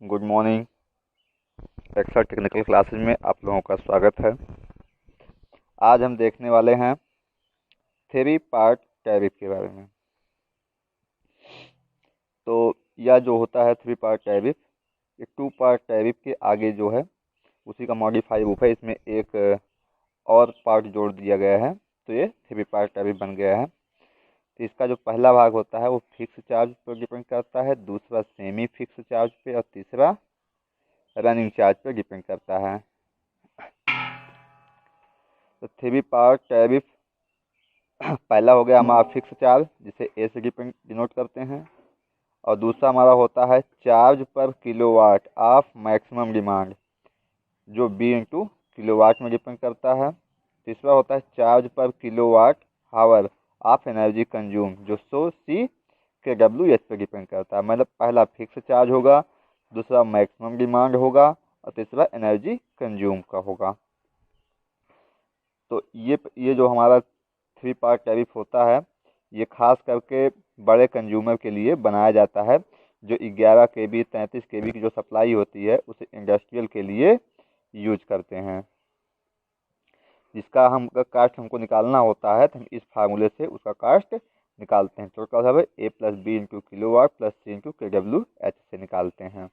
Good morning. Excel technical classes में आप लोगों का स्वागत है। आज हम देखने वाले हैं थ्री पार्ट टैरिफ के बारे में। तो यह जो होता है थ्री पार्ट टैरिफ, ये टू पार्ट टैरिफ के आगे जो है उसी का मॉडिफाई रूप है। इसमें एक और पार्ट जोड़ दिया गया है, तो ये थ्री पार्ट टैरिफ बन गया है। तो इसका जो पहला भाग होता है वो फिक्स चार्ज पर डिपेंड करता है, दूसरा सेमी फिक्स चार्ज पे और तीसरा रनिंग चार्ज पर डिपेंड करता है। तो थ्री पार्ट टैरिफ पहला हो गया हमारा फिक्स चार्ज, जिसे ए से डिनोट करते हैं, और दूसरा हमारा होता है चार्ज पर किलोवाट ऑफ मैक्सिमम डिमांड, जो बी इंटू किलोवाट में डिपेंड करता है। तीसरा होता है चार्ज पर kilowatt hour of energy consume, जो सो सी के डब्ल्यू एच पर डिपेंड करता है। मतलब पहला फिक्स चार्ज होगा, दूसरा मैक्सिमम डिमांड होगा और तीसरा एनर्जी कंज्यूम का होगा। तो ये जो हमारा थ्री पार्ट टैरिफ होता है, ये खास करके बड़े कंज्यूमर के लिए बनाया जाता है, जो 11 केवी 33 केवी की जो सप्लाई होती है उसे इंडस्ट्रियल के लिए यूज करते हैं। जिसका कास्ट हमको निकालना होता है, तो हम इस फार्मूले से उसका कास्ट निकालते हैं। तो क्या है, A plus B into kilowatt plus C into K W H से निकालते हैं।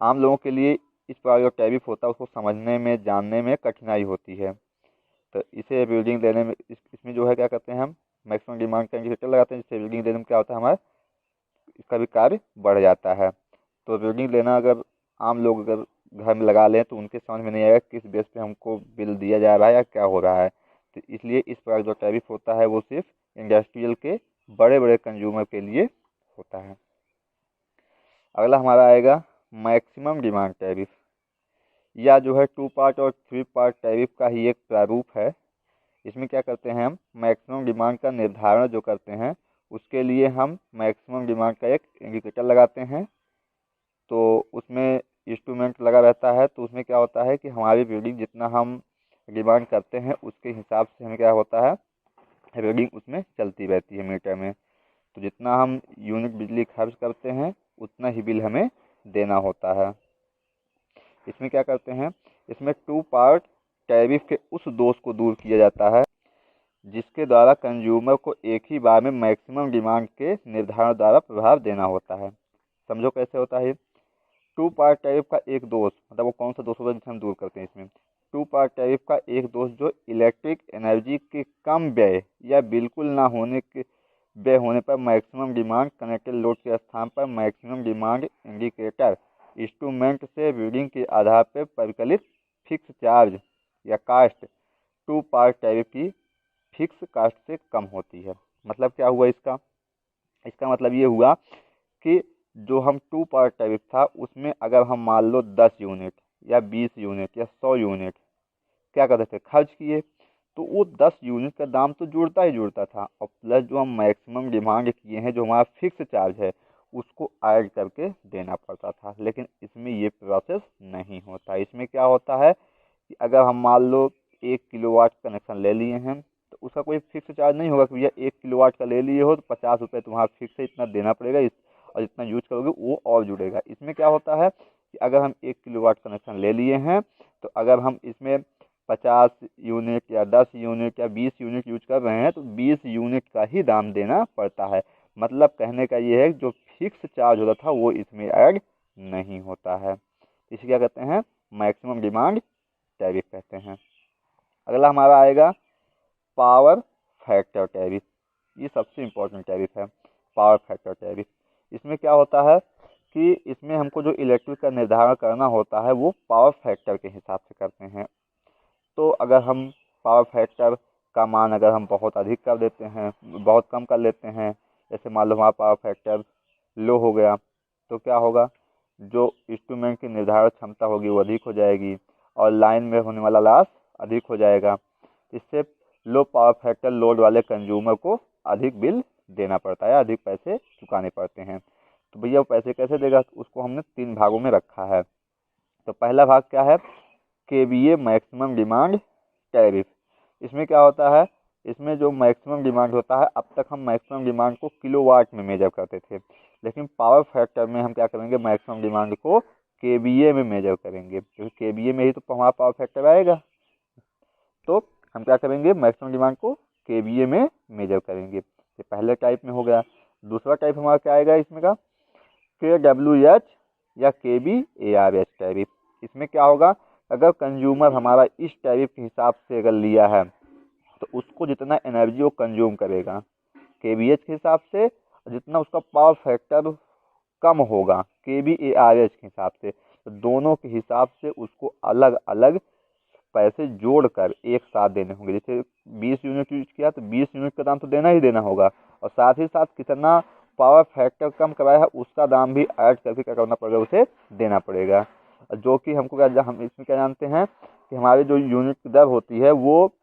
आम लोगों के लिए इस प्रकार जो टैरिफ होता है उसको समझने में जानने में कठिनाई होती है। तो इसे रीडिंग देने में इसमें जो है क्या करते हैं, हम मैक्सिमम डिमांड का इंडिकेटर लगाते हैं, जिससे रीडिंग देने में क्या होता है, हमारा इसका भी कार्य बढ़ जाता है। तो रीडिंग लेना अगर आम लोग अगर घर में लगा लें तो उनके समझ में नहीं आएगा किस बेस पे हमको बिल दिया जा रहा है या क्या हो रहा है। तो इसलिए इस प्रकार जो टैरिफ होता है वो सिर्फ इंडस्ट्रियल के बड़े बड़े कंज्यूमर के लिए होता है। अगला हमारा आएगा मैक्सिमम डिमांड टैरिफ। या जो है टू पार्ट और थ्री पार्ट टैरिफ का ही एक प्रारूप है। इसमें क्या करते हैं, हम मैक्सिमम डिमांड का निर्धारण जो करते हैं उसके लिए हम मैक्सिमम डिमांड का एक इंडिकेटर लगाते हैं। तो उसमें इंस्ट्रूमेंट लगा रहता है, तो उसमें क्या होता है कि हमारी रीडिंग जितना हम डिमांड करते हैं उसके हिसाब से हमें क्या होता है, रीडिंग उसमें चलती रहती है मीटर में। तो जितना हम यूनिट बिजली खर्च करते हैं उतना ही बिल हमें देना होता है। इसमें क्या करते हैं, इसमें टू पार्ट टैरिफ के उस दोष को दूर किया जाता है जिसके द्वारा कंज्यूमर को एक ही बार में मैक्सिमम डिमांड के निर्धारण द्वारा प्रभाव देना होता है। समझो कैसे होता है। टू पार्ट टैरिफ का एक दोष, मतलब वो कौन सा दोष होता है जिसे हम दूर करते हैं इसमें। टू पार्ट टैरिफ का एक दोष जो इलेक्ट्रिक एनर्जी के कम व्यय या बिल्कुल ना होने के व्यय होने पर मैक्सिमम डिमांड कनेक्टेड लोड के स्थान पर मैक्सिमम डिमांड इंडिकेटर इंस्ट्रूमेंट से रीडिंग के आधार पर परिकलित फिक्स चार्ज या कास्ट टू पार्ट टैरिफ की फिक्स कास्ट से कम होती है। मतलब क्या हुआ इसका इसका मतलब ये हुआ कि जो हम टू पार्ट टैरिफ था उसमें अगर हम मान लो 10 यूनिट या 20 यूनिट या 100 यूनिट क्या करते थे, खर्च किए, तो वो 10 यूनिट का दाम तो जुड़ता ही जुड़ता था, और प्लस जो हम मैक्सिमम डिमांड किए हैं जो हमारा फिक्स चार्ज है उसको ऐड करके देना पड़ता था। लेकिन इसमें ये प्रोसेस नहीं होता। इसमें क्या होता है कि अगर हम मान लो 1 किलोवाट कनेक्शन ले लिए हैं तो उसका कोई फिक्स चार्ज नहीं होगा कि भैया 1 किलोवाट का ले लिए हो तो 50 रुपये तुम्हारा फिक्स है, इतना देना पड़ेगा, और जितना यूज करोगे वो और जुड़ेगा। इसमें क्या होता है कि अगर हम 1 किलोवाट कनेक्शन ले लिए हैं तो अगर हम इसमें 50 यूनिट या 10 यूनिट या 20 यूनिट यूज कर रहे हैं तो 20 यूनिट का ही दाम देना पड़ता है। मतलब कहने का ये है कि जो फिक्स चार्ज होता था वो इसमें ऐड नहीं होता है। इसे क्या कहते हैं, मैक्सिमम डिमांड टैरिफ कहते हैं। अगला हमारा आएगा पावर फैक्टर टैरिफ। ये सबसे इम्पोर्टेंट टैरिफ है, पावर फैक्टर टैरिफ। इसमें क्या होता है कि इसमें हमको जो इलेक्ट्रिक का निर्धारण करना होता है वो पावर फैक्टर के हिसाब से करते हैं। तो अगर हम पावर फैक्टर का मान अगर हम बहुत अधिक कर देते हैं, बहुत कम कर लेते हैं, जैसे मान लो हमारा पावर फैक्टर लो हो गया, तो क्या होगा, जो इंस्ट्रूमेंट की निर्धारण क्षमता होगी वो अधिक हो जाएगी और लाइन में होने वाला लॉस अधिक हो जाएगा। इससे लो पावर फैक्टर लोड वाले कंज्यूमर को अधिक बिल देना पड़ता है, अधिक पैसे चुकाने पड़ते हैं। तो भैया वो पैसे कैसे देगा, उसको हमने 3 भागों में रखा है। तो पहला भाग क्या है, केवीए मैक्सिमम डिमांड टैरिफ। इसमें क्या होता है, इसमें जो मैक्सिमम डिमांड होता है, अब तक हम मैक्सिमम डिमांड को किलोवाट में मेजर करते थे, लेकिन पावर फैक्टर में हम क्या करेंगे, मैक्सिमम डिमांड को केवीए में मेजर करेंगे, क्योंकि केवीए में ही तो हमारा पावर फैक्टर आएगा। तो हम क्या करेंगे, मैक्सिमम डिमांड को केवीए में मेजर करेंगे। ये पहले टाइप में हो गया। दूसरा टाइप हमारा क्या आएगा इसमें का, KWH या kVARH टैरिफ। इसमें क्या होगा, अगर कंज्यूमर हमारा इस टैरिफ के हिसाब से अगर लिया है तो उसको जितना एनर्जी वो कंज्यूम करेगा KVH के हिसाब से, और जितना उसका पावर फैक्टर कम होगा KVARH के हिसाब से, तो दोनों के हिसाब से उसको अलग अलग पैसे जोड़कर एक साथ देने होंगे। जैसे 20 यूनिट यूज किया तो 20 यूनिट का दाम तो देना ही देना होगा, और साथ ही साथ कितना पावर फैक्टर कम कराया है उसका दाम भी ऐड करके क्या करना पड़ेगा, उसे देना पड़ेगा। जो कि हमको क्या, हम इसमें क्या जानते हैं कि हमारी जो यूनिट की दर होती है वो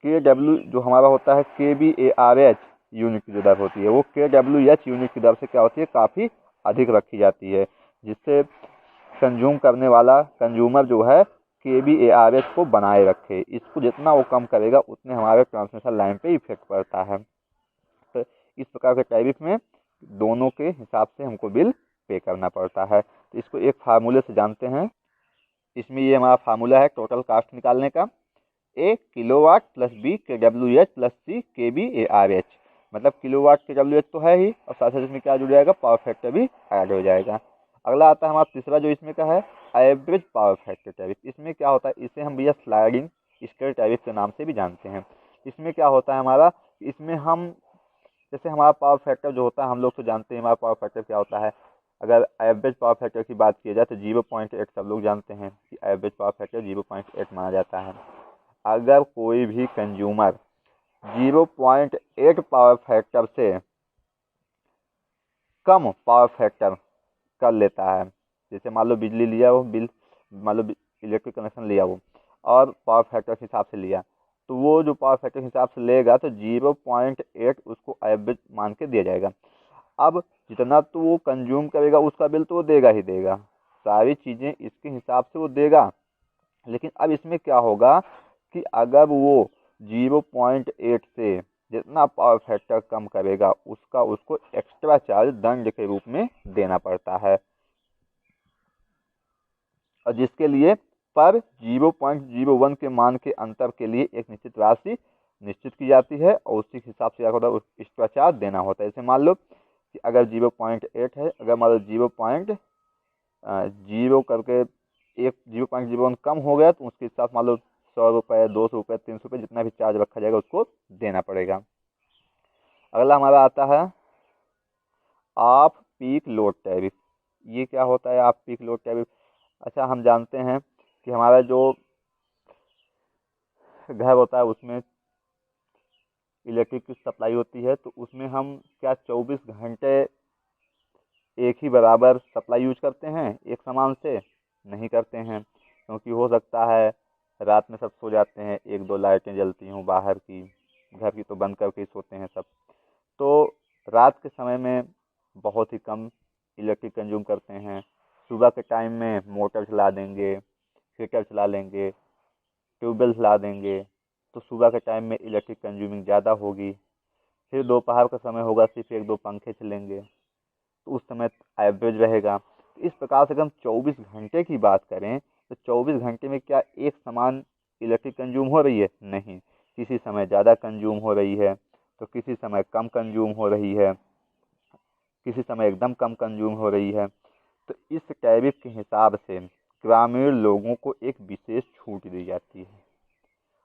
KW जो हमारा होता है KVARH यूनिट की जो दर होती है वो KWH यूनिट की दर से क्या होती है, काफ़ी अधिक रखी जाती है, जिससे कंज्यूम करने वाला कंज्यूमर जो है KVARH को बनाए रखे। इसको जितना वो कम करेगा उतने हमारे ट्रांसमिशन लाइन पे इफेक्ट पड़ता है। तो इस प्रकार के टैरिफ में दोनों के हिसाब से हमको बिल पे करना पड़ता है। तो इसको एक फार्मूले से जानते हैं। इसमें ये हमारा फार्मूला है टोटल कास्ट निकालने का, A kilowatt plus B KWH plus C KVARH। मतलब किलोवाट KWH तो है ही, और साथ साथ इसमें क्या जुड़ जाएगा, पावर फैक्टर भी ऐड हो जाएगा। अगला आता है हमारा तीसरा जो इसमें का है एवरेज पावर फैक्टर टैरिफ। इसमें क्या होता है, इसे हम भैया स्लाइडिंग स्केल टैरिफ के नाम से भी जानते हैं। इसमें क्या होता है हमारा, इसमें हम जैसे हमारा पावर फैक्टर जो होता है, हम लोग तो जानते हैं हमारा पावर फैक्टर क्या होता है। अगर एवरेज पावर फैक्टर की बात की जाए तो 0.8 सब लोग जानते हैं कि एवरेज पावर फैक्टर 0.8 माना जाता है। अगर कोई भी कंज्यूमर 0.8 पावर फैक्टर से कम पावर फैक्टर कर लेता है, जैसे मान लो बिजली लिया वो बिल, मान लो इलेक्ट्रिक कनेक्शन लिया वो और पावर फैक्टर के हिसाब से लिया, तो वो जो पावर फैक्टर के हिसाब से लेगा तो 0.8 उसको एवरेज मान के दिया जाएगा। अब जितना तो वो कंज्यूम करेगा उसका बिल तो वो देगा ही देगा, सारी चीज़ें इसके हिसाब से वो देगा। लेकिन अब इसमें क्या होगा कि अगर वो 0.8 से जितना पावर फैक्टर कम करेगा उसका उसको एक्स्ट्रा चार्ज दंड के रूप में देना पड़ता है, और जिसके लिए पर 0.01 के मान के अंतर के लिए एक निश्चित राशि निश्चित की जाती है, और उसी के हिसाब से क्या होता है, एक्स्ट्रा चार्ज देना होता है। जैसे मान लो कि अगर 0.8 है, अगर मान लो 0.0 करके एक 0.01 कम हो गया तो उसके हिसाब मान लो 100 रुपये 200 रुपये 300 रुपये जितना भी चार्ज रखा जाएगा उसको देना पड़ेगा। अगला हमारा आता है ऑफ पीक लोड टैरिफ। ये क्या होता है ऑफ पीक लोड टैरिफ? अच्छा, हम जानते हैं कि हमारा जो घर होता है उसमें इलेक्ट्रिक की सप्लाई होती है, तो उसमें हम क्या 24 घंटे एक ही बराबर सप्लाई यूज करते हैं एक समान से? नहीं करते हैं, क्योंकि हो सकता है रात में सब सो जाते हैं, एक दो लाइटें जलती हों बाहर की, घर की तो बंद करके ही सोते हैं सब, तो रात के समय में बहुत ही कम इलेक्ट्रिक कंज्यूम करते हैं। सुबह के टाइम में मोटर चला देंगे, हीटर चला लेंगे, ट्यूबवेल चला देंगे, तो सुबह के टाइम में इलेक्ट्रिक कंज्यूमिंग ज़्यादा होगी। फिर दोपहर का समय होगा, सिर्फ एक दो पंखे चलेंगे, तो उस समय एवरेज रहेगा। तो इस प्रकार से अगर हम 24 घंटे की बात करें तो 24 घंटे में क्या एक समान इलेक्ट्रिक कंज्यूम हो रही है? नहीं, किसी समय ज़्यादा कंज्यूम हो रही है तो किसी समय कम कंज्यूम हो रही है, किसी समय एकदम कम कंज्यूम हो रही है। तो इस टैरिफ के हिसाब से ग्रामीण लोगों को एक विशेष छूट दी जाती है,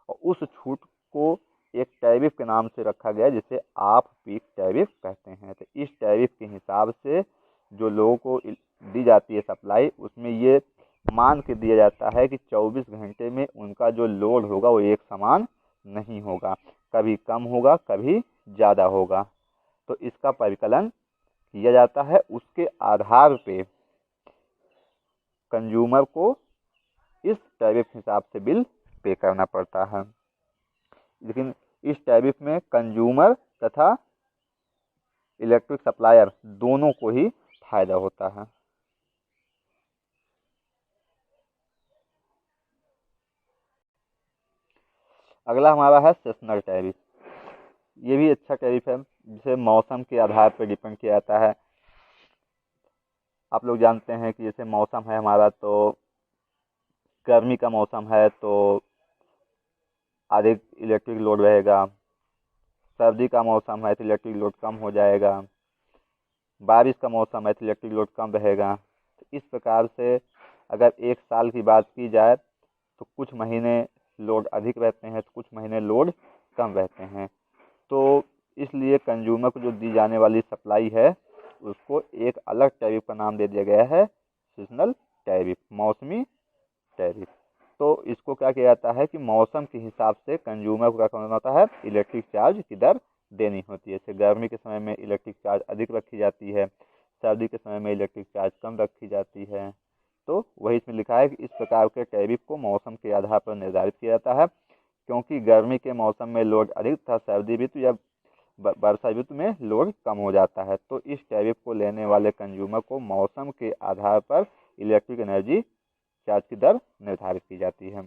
और उस छूट को एक टैरिफ के नाम से रखा गया जिसे आप पीक टैरिफ कहते हैं। तो इस टैरिफ के हिसाब से जो लोगों को दी जाती है सप्लाई, उसमें ये मान के दिया जाता है कि 24 घंटे में उनका जो लोड होगा वो एक समान नहीं होगा, कभी कम होगा कभी ज़्यादा होगा। तो इसका परिकलन किया जाता है, उसके आधार पे कंज्यूमर को इस टैरिफ हिसाब से बिल पे करना पड़ता है। लेकिन इस टैरिफ में कंज्यूमर तथा इलेक्ट्रिक सप्लायर दोनों को ही फायदा होता है। अगला हमारा है सेशनल टैरिफ। ये भी अच्छा टैरिफ है, जिसे मौसम के आधार पर डिपेंड किया जाता है। आप लोग जानते हैं कि जैसे मौसम है हमारा, तो गर्मी का मौसम है तो अधिक इलेक्ट्रिक लोड रहेगा, सर्दी का मौसम है तो इलेक्ट्रिक लोड कम हो जाएगा, बारिश का मौसम है तो इलेक्ट्रिक लोड कम रहेगा। तो इस प्रकार से अगर एक साल की बात की जाए तो कुछ महीने लोड अधिक रहते हैं तो कुछ महीने लोड कम रहते हैं। तो इसलिए कंज्यूमर को जो दी जाने वाली सप्लाई है उसको एक अलग टैरिफ का नाम दे दिया गया है, सीजनल टैरिफ, मौसमी टैरिफ। तो इसको क्या किया जाता है कि मौसम के हिसाब से कंज्यूमर को क्या करना होता है, इलेक्ट्रिक चार्ज की दर देनी होती है। जैसे गर्मी के समय में इलेक्ट्रिक चार्ज अधिक रखी जाती है, सर्दी के समय में इलेक्ट्रिक चार्ज कम रखी जाती है। तो वही इसमें लिखा है कि इस प्रकार के टैरिफ को मौसम के आधार पर निर्धारित किया जाता है। क्योंकि गर्मी के मौसम में लोड अधिक था, सर्दी ऋतु या वर्षा ऋतु में लोड कम हो जाता है। तो इस टैरिफ को लेने वाले कंज्यूमर को मौसम के आधार पर इलेक्ट्रिक एनर्जी चार्ज की दर निर्धारित की जाती है।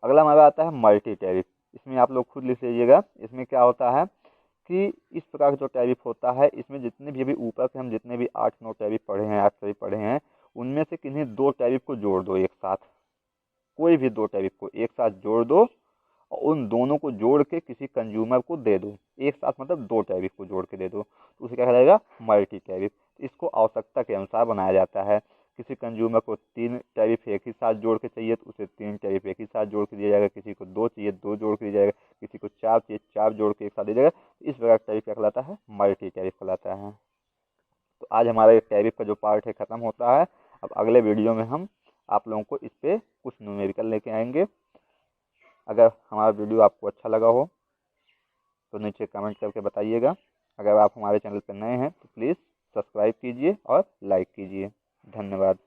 अगला हमारा आता है मल्टी टैरिफ। इसमें आप लोग खुद लिख लीजिएगा। इसमें क्या होता है कि इस प्रकार का जो टैरिफ होता है, इसमें जितने भी अभी ऊपर से हम जितने भी 8-9 टैरिफ पढ़े हैं, 8 टैरिफ पढ़े हैं, उनमें से किन्हीं 2 टैरिफ को जोड़ दो एक साथ। कोई भी 2 टैरिफ को एक साथ जोड़ दो और उन दोनों को जोड़ के किसी कंज्यूमर को दे दो। एक साथ मतलब 2 टैरिफ को जोड़ के दे दो, तो उसे क्या कहलाएगा, मल्टी टैरिफ। इसको आवश्यकता के अनुसार बनाया जाता है। किसी कंज्यूमर को 3 टैरिफ एक ही साथ जोड़ के चाहिए तो उसे 3 टैरिफ एक ही साथ जोड़ के दिया जाएगा, किसी को 2 चाहिए 2 जोड़ के दिया जाएगा, किसी को 4 चाहिए 4 जोड़ के एक साथ दिया जाएगा। इस प्रकार टैरिफ क्या कहलाता है, मल्टी टैरिफ कहलाता है। तो आज हमारा ये टैरिफ का जो पार्ट है ख़त्म होता है। अब अगले वीडियो में हम आप लोगों को इस पर कुछ न्यूमेरिकल लेके आएंगे। अगर हमारा वीडियो आपको अच्छा लगा हो तो नीचे कमेंट करके बताइएगा। अगर आप हमारे चैनल पर नए हैं तो प्लीज़ सब्सक्राइब कीजिए और लाइक कीजिए। धन्यवाद।